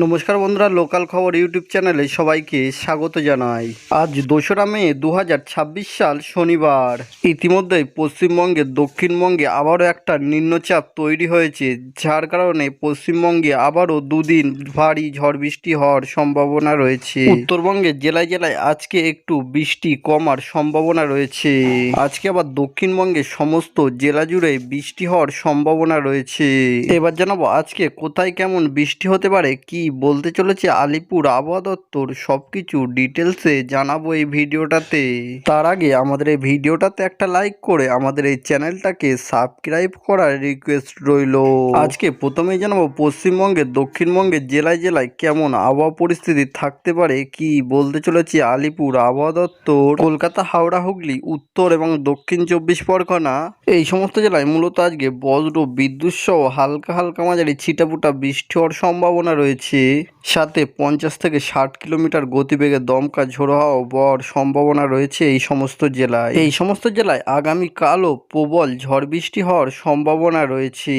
নমস্কার বন্ধুরা, লোকাল খবর ইউটিউব চ্যানেলে সবাইকে স্বাগত জানাই। আজ 2রা মে 2026 সাল শনিবার। ইতিমধ্যেই পশ্চিমবঙ্গের দক্ষিণবঙ্গে আবারও একটা নিম্নচাপ তৈরি হয়েছে, যার কারণে পশ্চিমবঙ্গে আবারও দুদিন ভারী ঝড় বৃষ্টি হওয়ার সম্ভাবনা রয়েছে। উত্তরবঙ্গের জেলায় জেলায় আজকে একটু বৃষ্টি কমার সম্ভাবনা রয়েছে। আজকে আবার দক্ষিণবঙ্গের সমস্ত জেলা জুড়ে বৃষ্টি হওয়ার সম্ভাবনা রয়েছে। এবার জানাবো আজকে কোথায় কেমন বৃষ্টি হতে পারে, কি বলতে চলেছে আলিপুর আবহাওয়া দপ্তর, সবকিছু ডিটেলসে জানাবো এই ভিডিওটাতে। তার আগে আমাদের এই ভিডিওটাতে একটা লাইক করে আমাদের এই চ্যানেলটাকে সাবস্ক্রাইব করার রিকোয়েস্ট রইল। আজকে প্রথমেই জানাবো পশ্চিমবঙ্গের দক্ষিণবঙ্গের জেলায় জেলায় কেমন আবহাওয়া পরিস্থিতি থাকতে পারে, কি বলতে চলেছে আলিপুর আবহাওয়া দপ্তর। কলকাতা, হাওড়া, হুগলি, উত্তর এবং দক্ষিণ 24 পরগনা এই সমস্ত জেলায় মূলত আজকে বজ্র বিদ্যুৎ সহ হালকা হালকা মাঝারি ছিটাফোঁটা বৃষ্টি হওয়ার সম্ভাবনা রয়েছে। সাথে 50 থেকে 60 কিলোমিটার গতিবেগে দমকা ঝোড়ো হাওয়া বওয়ার সম্ভাবনা রয়েছে এই সমস্ত জেলায়। এই সমস্ত জেলায় আগামীকালও প্রবল ঝড় বৃষ্টি হওয়ার সম্ভাবনা রয়েছে।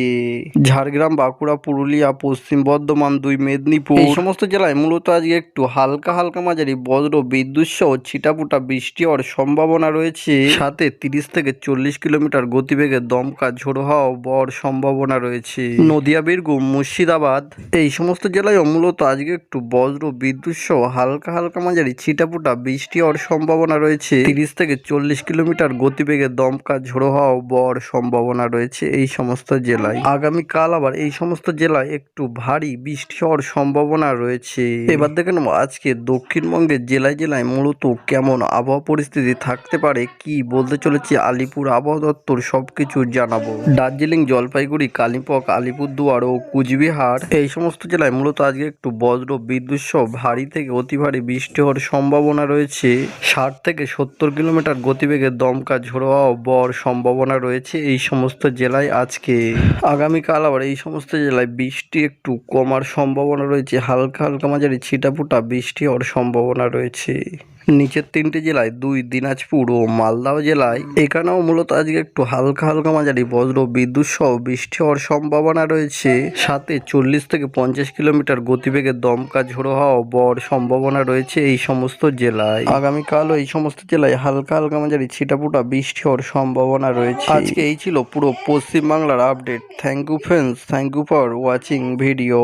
ঝাড়গ্রাম, বাঁকুড়া, পুরুলিয়া, পশ্চিম বর্ধমান, 2 মেদিনীপুর এই সমস্ত জেলায় মূলত আজকে একটু হালকা হালকা মাঝারি বজ্র বিদ্যুৎ সহ ছিটাফোঁটা বৃষ্টি হওয়ার সম্ভাবনা রয়েছে। সাথে 30 থেকে 40 কিলোমিটার গতিবেগে দমকা ঝোড়ো হাওয়া বওয়ার সম্ভাবনা রয়েছে। নদিয়া, বীরভূম, মুর্শিদাবাদ এই সমস্ত জেলায়ও মূলত আজকে একটু বজ্র বিদ্যুৎ সহ হালকা হালকা মাঝারি ছিটাফোঁটা বৃষ্টি হওয়ার সম্ভাবনা রয়েছে। 30 থেকে 40 কিলোমিটার গতিবেগে দমকা ঝোড়ো হাওয়া বওয়ার সম্ভাবনা রয়েছে এই সমস্ত জেলায়। আগামীকাল আবার এই সমস্ত জেলায় একটু ভারী বৃষ্টি হওয়ার সম্ভাবনা রয়েছে। এবার দেখে নেব আজকে দক্ষিণবঙ্গের জেলায় জেলায় মূলত কেমন আবহাওয়া পরিস্থিতি থাকতে পারে, কি বলতে চলেছে আলিপুর আবহাওয়া দপ্তর, সবকিছু জানাবো। দার্জিলিং, জলপাইগুড়ি, কালিম্পং, আলিপুরদুয়ার ও কুচবিহার এই সমস্ত জেলায় মূলত আজকে একটু বজ্র বিদ্যুৎ সহ ভারী থেকে অতি ভারী বৃষ্টি হওয়ার সম্ভাবনা রয়েছে। 60 থেকে 70 কিলোমিটার গতিবেগে দমকা ঝোড়ো হাওয়া বওয়ার সম্ভাবনা রয়েছে এই সমস্ত জেলায় আজকে। আগামীকাল আবার এই সমস্ত জেলায় বৃষ্টি একটু কমার সম্ভাবনা রয়েছে, হালকা হালকা মাঝারি ছিটাফোঁটা বৃষ্টি হওয়ার সম্ভাবনা রয়েছে। নিচের 3টে জেলায় 2 দিনাজপুর ও মালদহ জেলায় এখানেও মূলত আজকে একটু হালকা হালকা মাঝারি বজ্র বিদ্যুৎ সহ বৃষ্টি হওয়ার সম্ভাবনা রয়েছে। সাথে 40 থেকে 50 কিলোমিটার গতিবেগে দমকা ঝোড়ো হাওয়া বওয়ার সম্ভাবনা রয়েছে এই সমস্ত জেলায়। আগামীকালও এই সমস্ত জেলায় হালকা হালকা মাঝারি ছিটাফোঁটা বৃষ্টি হওয়ার সম্ভাবনা রয়েছে। আজকে এই ছিল পুরো পশ্চিমবাংলার update. Thank you friends, thank you for watching video.